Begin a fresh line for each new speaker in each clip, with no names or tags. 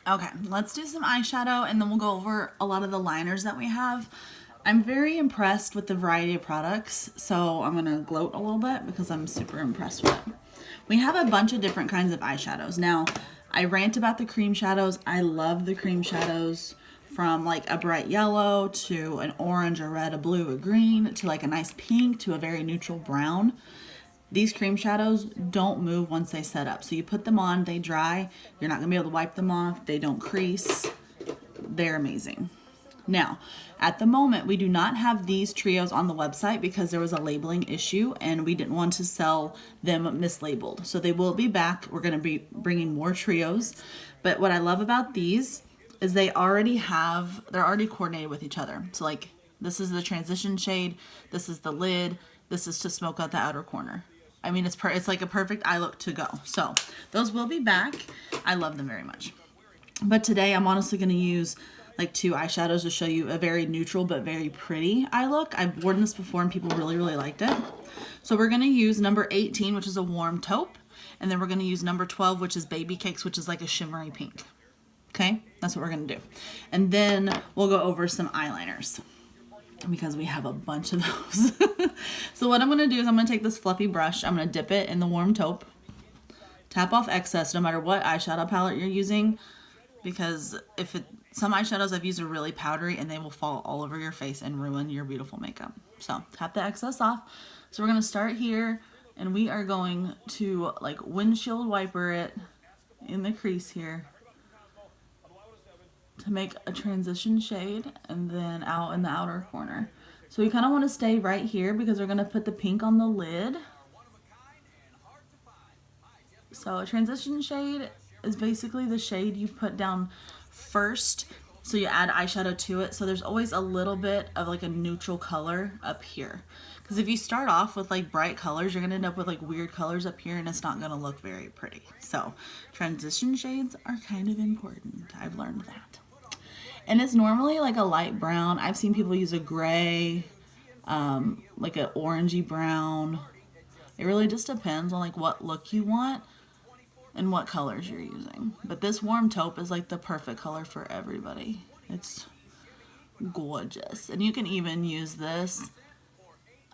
Okay, let's do some eyeshadow and then we'll go over a lot of the liners that we have. I'm very impressed with the variety of products, so I'm gonna gloat a little bit because I'm super impressed with it. We have a bunch of different kinds of eyeshadows. Now, I rant about the cream shadows. I love the cream shadows, from like a bright yellow to an orange, a red, a blue, a green, to like a nice pink, to a very neutral brown. These cream shadows don't move once they set up. So you put them on, they dry. You're not gonna be able to wipe them off. They don't crease. They're amazing. Now, at the moment, we do not have these trios on the website because there was a labeling issue and we didn't want to sell them mislabeled. So they will be back. We're going to be bringing more trios. But what I love about these is they're already coordinated with each other. So like, this is the transition shade, this is the lid, this is to smoke out the outer corner. I mean, it's like a perfect eye look to go. So those will be back. I love them very much. But today I'm honestly going to use like 2 eyeshadows to show you a very neutral but very pretty eye look. I've worn this before and people really, really liked it. So we're going to use number 18, which is a warm taupe. And then we're going to use number 12, which is Baby Cakes, which is like a shimmery pink. Okay, that's what we're going to do. And then we'll go over some eyeliners because we have a bunch of those. So what I'm going to do is I'm going to take this fluffy brush. I'm going to dip it in the warm taupe. Tap off excess no matter what eyeshadow palette you're using, because some eyeshadows I've used are really powdery and they will fall all over your face and ruin your beautiful makeup. So tap the excess off. So we're going to start here and we are going to like windshield wiper it in the crease here to make a transition shade and then out in the outer corner. So we kind of want to stay right here because we're going to put the pink on the lid. So a transition shade is basically the shade you put down first, so you add eyeshadow to it. So there's always a little bit of like a neutral color up here, because if you start off with like bright colors, you're gonna end up with like weird colors up here and it's not gonna look very pretty. So transition shades are kind of important. I've learned that. And it's normally like a light brown. I've seen people use a gray, like an orangey brown. It really just depends on like what look you want and what colors you're using. But this warm taupe is like the perfect color for everybody. It's gorgeous. And you can even use this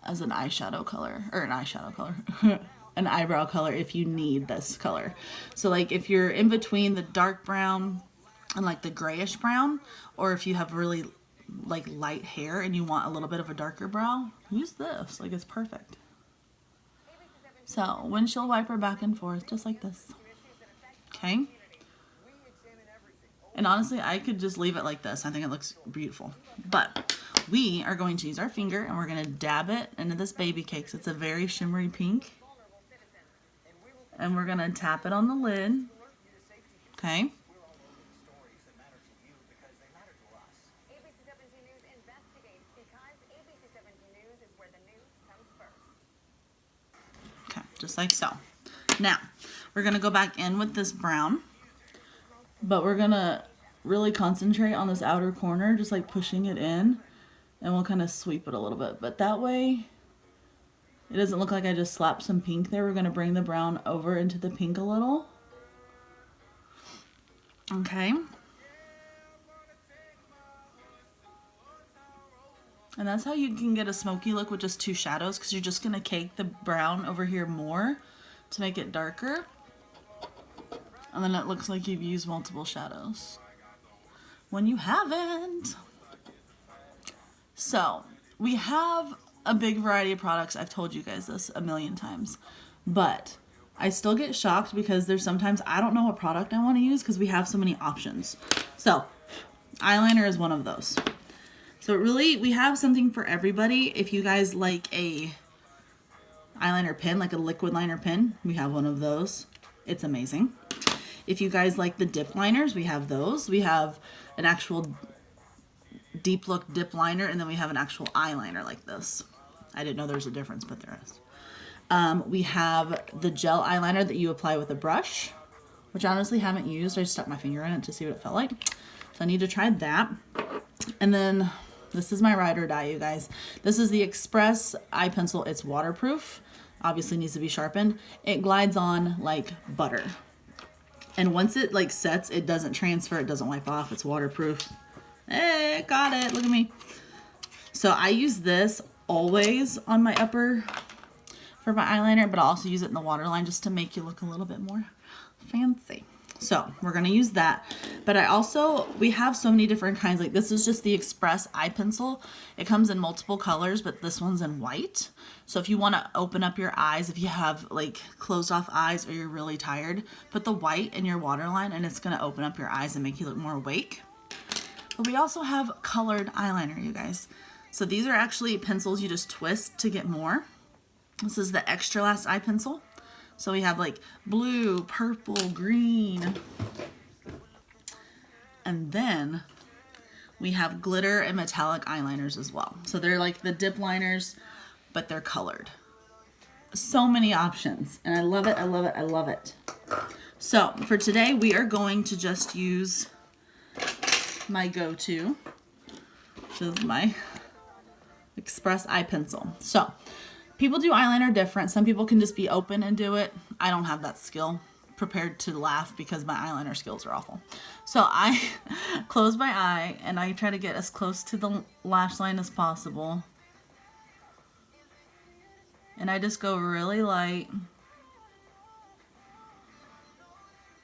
as an eyeshadow color, or an eyebrow color if you need this color. So like if you're in between the dark brown and like the grayish brown, or if you have really like light hair and you want a little bit of a darker brow, use this. Like, it's perfect. So windshield wiper back and forth just like this. Okay, and honestly I could just leave it like this. I think it looks beautiful, but we are going to use our finger and we're going to dab it into this Baby Cakes. It's a very shimmery pink, and we're going to tap it on the lid. Okay, okay, just like so. Now we're going to go back in with this brown, but we're going to really concentrate on this outer corner, just like pushing it in, and we'll kind of sweep it a little bit. But that way it doesn't look like I just slapped some pink there. We're going to bring the brown over into the pink a little. Okay. And that's how you can get a smoky look with just 2 shadows, because you're just going to cake the brown over here more to make it darker. And then it looks like you've used multiple shadows when you haven't. So we have a big variety of products. I've told you guys this a million times, but I still get shocked because there's sometimes I don't know what product I want to use because we have so many options. So eyeliner is one of those. So really, we have something for everybody. If you guys like a eyeliner pen, like a liquid liner pen, we have one of those. It's amazing. If you guys like the dip liners, we have those. We have an actual deep look dip liner, and then we have an actual eyeliner like this. I didn't know there was a difference, but there is. We have the gel eyeliner that you apply with a brush, which I honestly haven't used. I just stuck my finger in it to see what it felt like. So I need to try that. And then this is my ride or die, you guys. This is the Express eye pencil. It's waterproof. Obviously needs to be sharpened. It glides on like butter. And once it like sets, it doesn't transfer, it doesn't wipe off, it's waterproof. Hey, got it, look at me. So I use this always on my upper for my eyeliner, but I also use it in the waterline just to make you look a little bit more fancy. So we're gonna use that. But we have so many different kinds. Like this is just the Express eye pencil. It comes in multiple colors, but this one's in white. So if you wanna open up your eyes, if you have like closed off eyes or you're really tired, put the white in your waterline and it's gonna open up your eyes and make you look more awake. But we also have colored eyeliner, you guys. So these are actually pencils you just twist to get more. This is the Extra Last eye pencil. So we have like blue, purple, green. And then we have glitter and metallic eyeliners as well. So they're like the dip liners, but they're colored. So many options, and I love it, I love it, I love it. So for today, we are going to just use my go-to, which is my Express eye pencil. So people do eyeliner different. Some people can just be open and do it. I don't have that skill. Prepared to laugh because my eyeliner skills are awful. So I close my eye and I try to get as close to the lash line as possible. And I just go really light.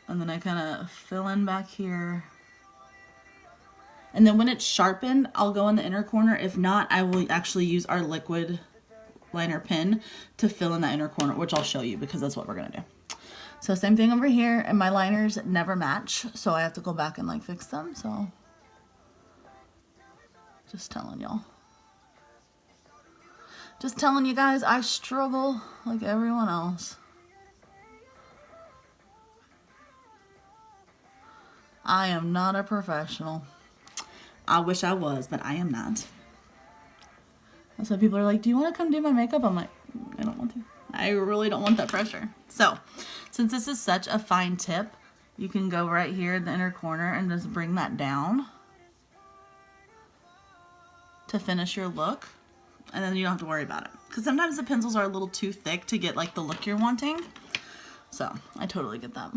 And then I kind of fill in back here. And then when it's sharpened, I'll go in the inner corner. If not, I will actually use our liquid liner pen to fill in the inner corner, which I'll show you because that's what we're gonna do. So same thing over here, and my liners never match, so I have to go back and like fix them. So just telling y'all. Just telling you guys, I struggle like everyone else. I am not a professional. I wish I was, but I am not. That's why people are like, do you want to come do my makeup? I'm like, I don't want to. I really don't want that pressure. So, since this is such a fine tip, you can go right here in the inner corner and just bring that down to finish your look. And then you don't have to worry about it. Because sometimes the pencils are a little too thick to get like the look you're wanting. So, I totally get that.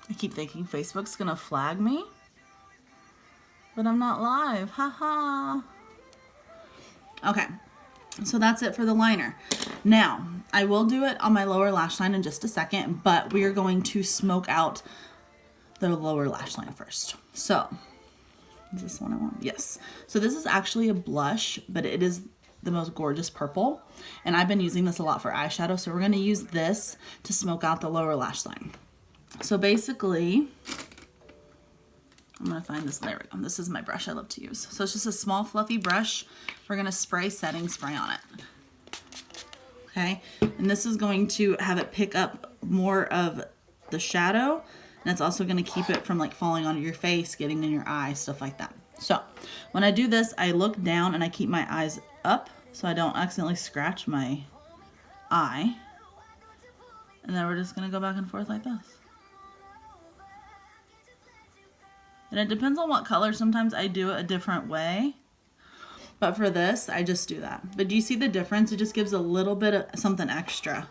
I keep thinking Facebook's gonna flag me, but I'm not live, haha. Okay, so that's it for the liner. Now, I will do it on my lower lash line in just a second, but we are going to smoke out the lower lash line first. So, is this one I want? Yes. So this is actually a blush, but it is the most gorgeous purple, and I've been using this a lot for eyeshadow, so we're gonna use this to smoke out the lower lash line. So basically, I'm gonna find this, there we go. This is my brush I love to use. So it's just a small fluffy brush. We're gonna spray setting spray on it. Okay, and this is going to have it pick up more of the shadow, and it's also gonna keep it from like falling onto your face, getting in your eye, stuff like that. So when I do this, I look down and I keep my eyes up so I don't accidentally scratch my eye. And then we're just gonna go back and forth like this. And it depends on what color. Sometimes I do it a different way. But for this, I just do that. But do you see the difference? It just gives a little bit of something extra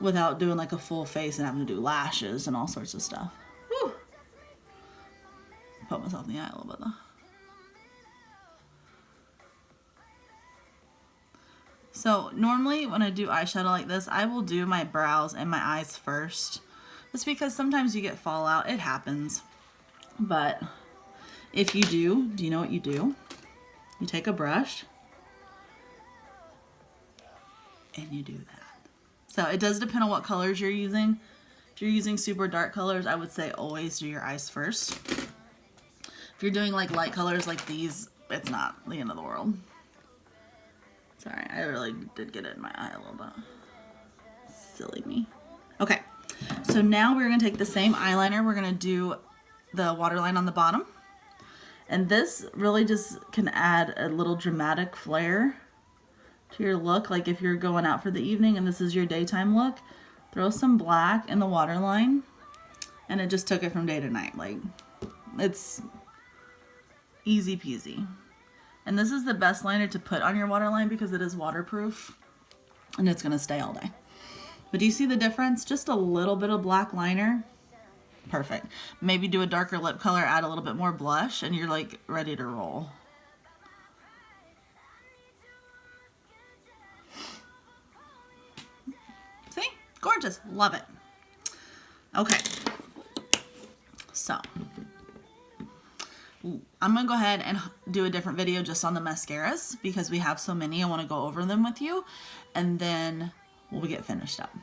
without doing like a full face and having to do lashes and all sorts of stuff. Whew. Put myself in the eye a little bit though. So normally when I do eyeshadow like this, I will do my brows and my eyes first. Just because sometimes you get fallout. It happens. But if you do you know what you do? You take a brush and you do that. So it does depend on what colors you're using. If you're using super dark colors, I would say always do your eyes first. If you're doing like light colors like these, it's not the end of the world. Sorry, I really did get it in my eye a little bit. Silly me. Okay, so now we're gonna take the same eyeliner. We're gonna do the waterline on the bottom. And this really just can add a little dramatic flair to your look. Like if you're going out for the evening and this is your daytime look, throw some black in the waterline and it just took it from day to night. Like, it's easy peasy. And this is the best liner to put on your waterline because it is waterproof. and it's gonna stay all day. But do you see the difference? Just a little bit of black liner. Perfect. Maybe do a darker lip color, add a little bit more blush, and you're like ready to roll. See? Gorgeous. Love it. Okay. So I'm going to go ahead and do a different video just on the mascaras because we have so many. I want to go over them with you, and then we'll get finished up.